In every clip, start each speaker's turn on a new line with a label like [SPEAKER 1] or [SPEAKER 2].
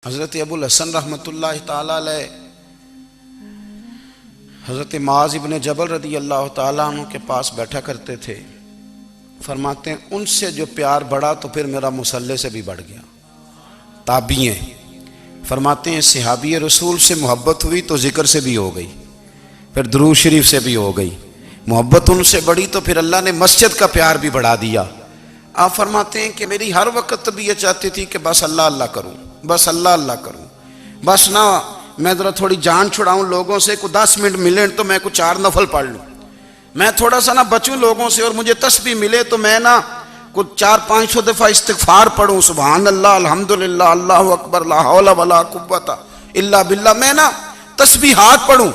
[SPEAKER 1] हज़रत अबुल हसन रहमतुल्लाह ताला अलैह हज़रत माज़ इब्न जबल रदी अल्लाह ताला अन्हु के पास बैठा करते थे। फरमाते हैं उनसे जो प्यार बढ़ा तो फिर मेरा मुसल्ले से भी बढ़ गया। ताबीएं फरमाते हैं सहाबी रसूल से मोहब्बत हुई तो जिक्र से भी हो गई, फिर दुरूद शरीफ से भी हो गई। मोहब्बत उनसे बढ़ी तो फिर अल्लाह ने मस्जिद का प्यार भी बढ़ा दिया। आप फरमाते हैं कि मेरी हर वक्त तबीयत चाहती थी कि बस अल्लाह अल्लाह करूं, बस अल्लाह अल्लाह करूं, बस ना मैं ज़रा थोड़ी जान छुड़ाऊं लोगों से, कुछ 10 मिनट मिले तो मैं कुछ 4 नफल पढ़ लूं, मैं थोड़ा सा ना बचूं लोगों से, और मुझे तस्बीह मिले तो मैं ना कुछ 400-500 दफ़ा इस्तिग़फ़ार पढ़ूं, सुबहान अल्लाह अल्हम्दुलिल्लाह अल्लाहु अकबर ला हौला वला कुव्वता इल्ला बिल्लाह, मैं ना तस्बीहात पढ़ूं।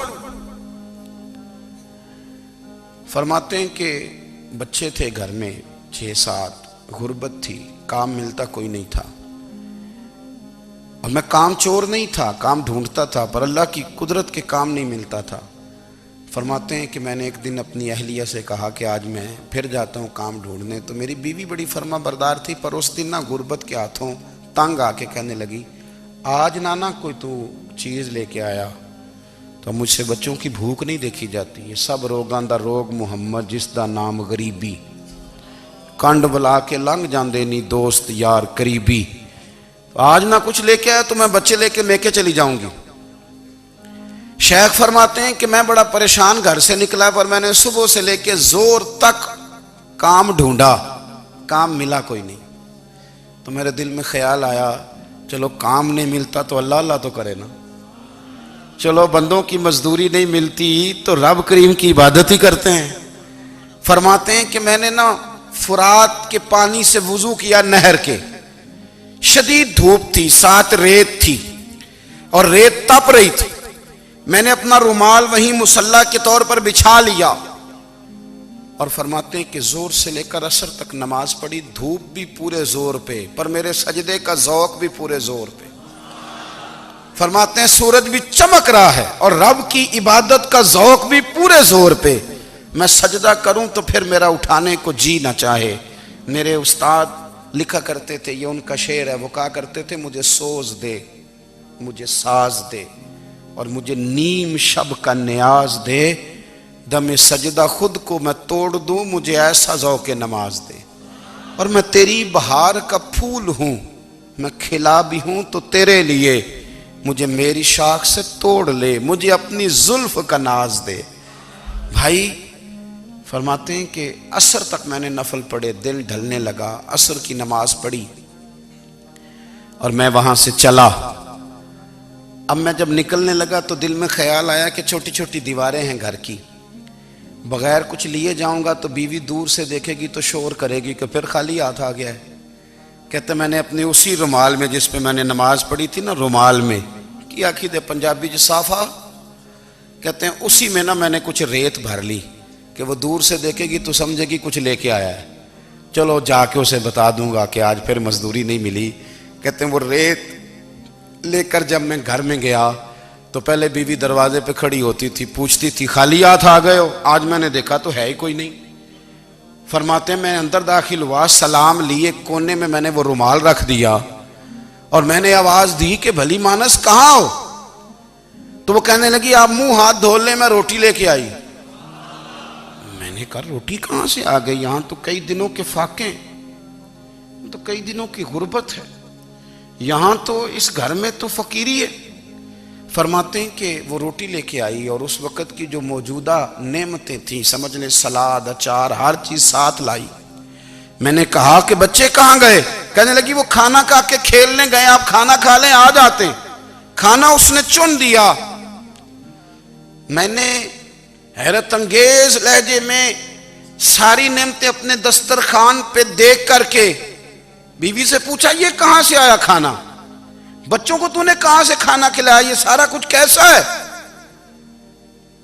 [SPEAKER 1] फरमाते हैं कि बच्चे थे घर में 6-7, गुर्बत थी, काम मिलता कोई नहीं था, और मैं काम चोर नहीं था, काम ढूंढता था, पर अल्लाह की कुदरत के काम नहीं मिलता था। फरमाते हैं कि मैंने एक दिन अपनी अहलिया से कहा कि आज मैं फिर जाता हूँ काम ढूंढने। तो मेरी बीवी बड़ी फर्मा बरदार थी, पर उस दिन ना गुर्बत के हाथों तंग आके कहने लगी, आज ना कोई तू चीज़ लेके आया तो मुझसे बच्चों की भूख नहीं देखी जाती। ये सब रोगां दा रोग मुहम्मद जिसदा नाम गरीबी, कंड बुला के लंघ जाते नहीं दोस्त यार करीबी। आज ना कुछ लेके आया तो मैं बच्चे लेके चली जाऊंगी। शेख फरमाते हैं कि मैं बड़ा परेशान घर से निकला, पर मैंने सुबह से लेके जोर तक काम ढूंढा, काम मिला कोई नहीं। तो मेरे दिल में ख्याल आया, चलो काम नहीं मिलता तो अल्लाह अल्लाह तो करे ना, चलो बंदों की मजदूरी नहीं मिलती तो रब करीम की इबादत ही करते हैं। फरमाते हैं कि मैंने ना फुरात के पानी से वुजू किया, नहर के, शदीद धूप थी, साथ रेत थी और रेत तप रही थी। मैंने अपना रुमाल वहीं मुसल्ला के तौर पर बिछा लिया और फरमाते हैं कि जोर से लेकर असर तक नमाज पढ़ी, धूप भी पूरे जोर पे, पर मेरे सजदे का ज़ौक़ भी पूरे जोर पे। फरमाते हैं सूरज भी चमक रहा है और रब की इबादत का ज़ौक़ भी पूरे जोर पे। मैं सजदा करूं तो फिर मेरा उठाने को जी ना चाहे। मेरे उस्ताद लिखा करते थे, ये उनका शेर है, वो कहा करते थे, मुझे सोज दे, मुझे साज दे और मुझे नीम शब का न्याज दे, दमे सजदा खुद को मैं तोड़ दूं, मुझे ऐसा ज़ौक़ नमाज दे। और मैं तेरी बहार का फूल हूं, मैं खिला भी हूं तो तेरे लिए, मुझे मेरी शाख से तोड़ ले, मुझे अपनी जुल्फ का नाज दे। भाई फरमाते हैं कि असर तक मैंने नफल पढ़े, दिल ढलने लगा, असर की नमाज पढ़ी और मैं वहां से चला। अब मैं जब निकलने लगा तो दिल में ख्याल आया कि छोटी छोटी दीवारें हैं घर की, बगैर कुछ लिए जाऊंगा तो बीवी दूर से देखेगी तो शोर करेगी कि फिर खाली हाथ आ गया है। कहते मैंने अपने उसी रुमाल में जिस पे मैंने नमाज पढ़ी थी ना, रुमाल में की आखी दे पंजाबी च साफा, कहते हैं उसी में ना मैंने कुछ रेत भर ली कि वो दूर से देखेगी तो समझेगी कुछ लेके आया है, चलो जाके उसे बता दूंगा कि आज फिर मजदूरी नहीं मिली। कहते हैं वो रेत लेकर जब मैं घर में गया तो पहले बीवी दरवाजे पे खड़ी होती थी, पूछती थी खाली हाथ आ गए हो, आज मैंने देखा तो है ही कोई नहीं। फरमाते हैं मैं अंदर दाखिल हुआ, सलाम लिए, कोने में मैंने वो रुमाल रख दिया और मैंने आवाज दी कि भली मानस कहाँ हो? तो वो कहने लगी आप मुंह हाथ धो ले, मैं रोटी लेके आई। मैंने कहा रोटी कहां से आ गई? यहां तो कई दिनों के फाके, तो कई दिनों की गुर्बत है, यहां तो इस घर में तो फकीरी है। फरमाते हैं कि वो रोटी लेके आई और उस वक़्त की जो मौजूदा नेमतें थी, समझ लें सलाद अचार हर चीज साथ लाई। मैंने कहा कि बच्चे कहाँ गए? कहने लगी वो खाना खा के खेलने गए, आप खाना खा लें आ जाते। खाना उसने चुन दिया। मैंने हैरत अंगेज लहजे में सारी नेमतें अपने दस्तरखान पे देख करके बीवी से पूछा ये कहां से आया खाना? बच्चों को तूने कहां से खाना खिलाया? ये सारा कुछ कैसा है?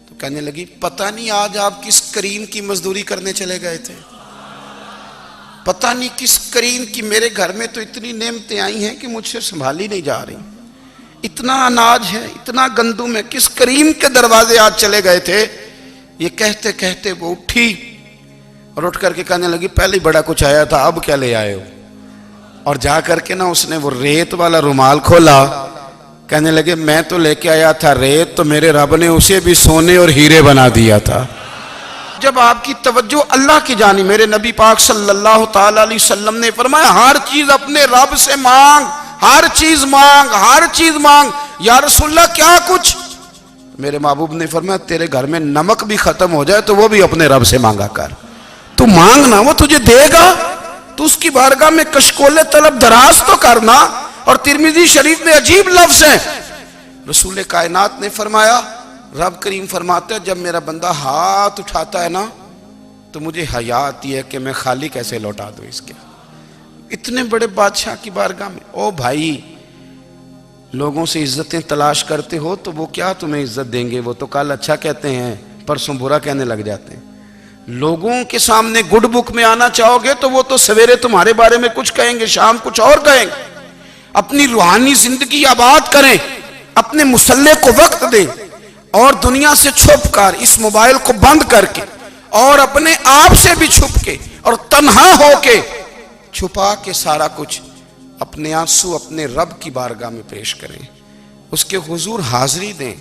[SPEAKER 1] तो कहने लगी पता नहीं आज आप किस करीम की मजदूरी करने चले गए थे, पता नहीं किस करीम की, मेरे घर में तो इतनी नेमतें आई हैं कि मुझसे संभाली नहीं जा रही, इतना अनाज है, इतना गंदुम है, किस करीम के दरवाजे आज चले गए थे? ये कहते कहते वो उठी और उठ करके कहने लगी पहले बड़ा कुछ आया था, अब क्या ले आए हो? और जा करके ना उसने वो रेत वाला रुमाल खोला कहने लगे मैं तो लेके आया था रेत, तो मेरे रब ने उसे भी सोने और हीरे बना दिया था। जब आपकी तवज्जो अल्लाह की जानी, मेरे नबी पाक सल्लल्लाहु ताला अलैहि वसल्लम ने फरमाया हर चीज अपने रब से मांग, हर चीज मांग, हर चीज मांग। या रसूलल्लाह क्या कुछ? मेरे महबूब ने फरमाया तेरे घर में नमक भी खत्म हो जाए तो वो भी अपने रब से मांगा कर। तू मांगना, वो तुझे देगा। तू उसकी बारगाह में कशकोले तलब दराज तो करना। और तिरमिजी शरीफ में अजीब लफ्ज है, रसूल कायनात ने फरमाया, रब करीम फरमाते हैं जब मेरा बंदा हाथ उठाता है ना तो मुझे हया आती है कि मैं खाली कैसे लौटा दूं इसके। इतने बड़े बादशाह की बारगाह में। ओ भाई, लोगों से इज्जतें तलाश करते हो तो वो क्या तुम्हें इज्जत देंगे? वो तो कल अच्छा कहते हैं, परसों बुरा कहने लग जाते हैं। लोगों के सामने गुड बुक में आना चाहोगे तो वो तो सवेरे तुम्हारे बारे में कुछ कहेंगे, शाम कुछ और कहेंगे। अपनी रूहानी जिंदगी आबाद करें, अपने मुसल्ले को वक्त दें और दुनिया से छुप कर, इस मोबाइल को बंद करके और अपने आप से भी छुप के और तन्हा होके छुपा के सारा कुछ अपने आंसू अपने रब की बारगाह में पेश करें, उसके हुजूर हाजिरी दें।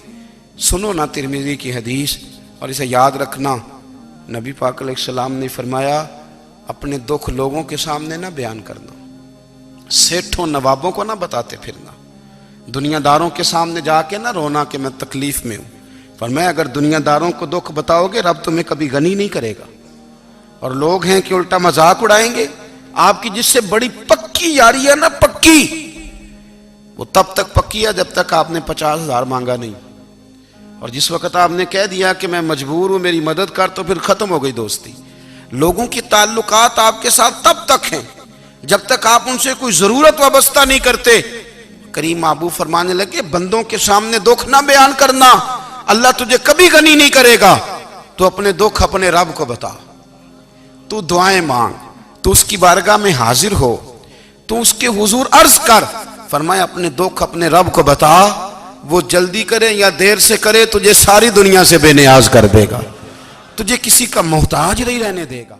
[SPEAKER 1] सुनो ना तिरमिजी की हदीस और इसे याद रखना। नबी पाक अलैहिस्सलाम ने फरमाया अपने दुख लोगों के सामने ना बयान करना, सेठों नवाबों को ना बताते फिरना, दुनियादारों के सामने जाके ना रोना कि मैं तकलीफ में हूं। पर मैं अगर दुनियादारों को दुख बताओगे रब तुम्हें कभी गनी नहीं करेगा। और लोग हैं कि उल्टा मजाक उड़ाएंगे। आपकी जिससे बड़ी पक्की यारी है ना, पक्की, वो तब तक पक्की है जब तक आपने 50,000 मांगा नहीं। और जिस वक्त आपने कह दिया कि मैं मजबूर हूं मेरी मदद कर, तो फिर खत्म हो गई दोस्ती। लोगों की ताल्लुकात आपके साथ तब तक हैं जब तक आप उनसे कोई जरूरत वाबस्ता नहीं करते। करीम महबूब फरमाने लगे बंदों के सामने दुख ना बयान करना, अल्लाह तुझे कभी गनी नहीं करेगा। तो अपने दुख अपने रब को बता, तू दुआएं मांग, तू उसकी बारगाह में हाजिर हो, तू उसके हुजूर अर्ज कर। फरमाया अपने दुख अपने रब को बता, वो जल्दी करे या देर से करे तुझे सारी दुनिया से बेनियाज कर देगा, तुझे किसी का मोहताज नहीं रहने देगा।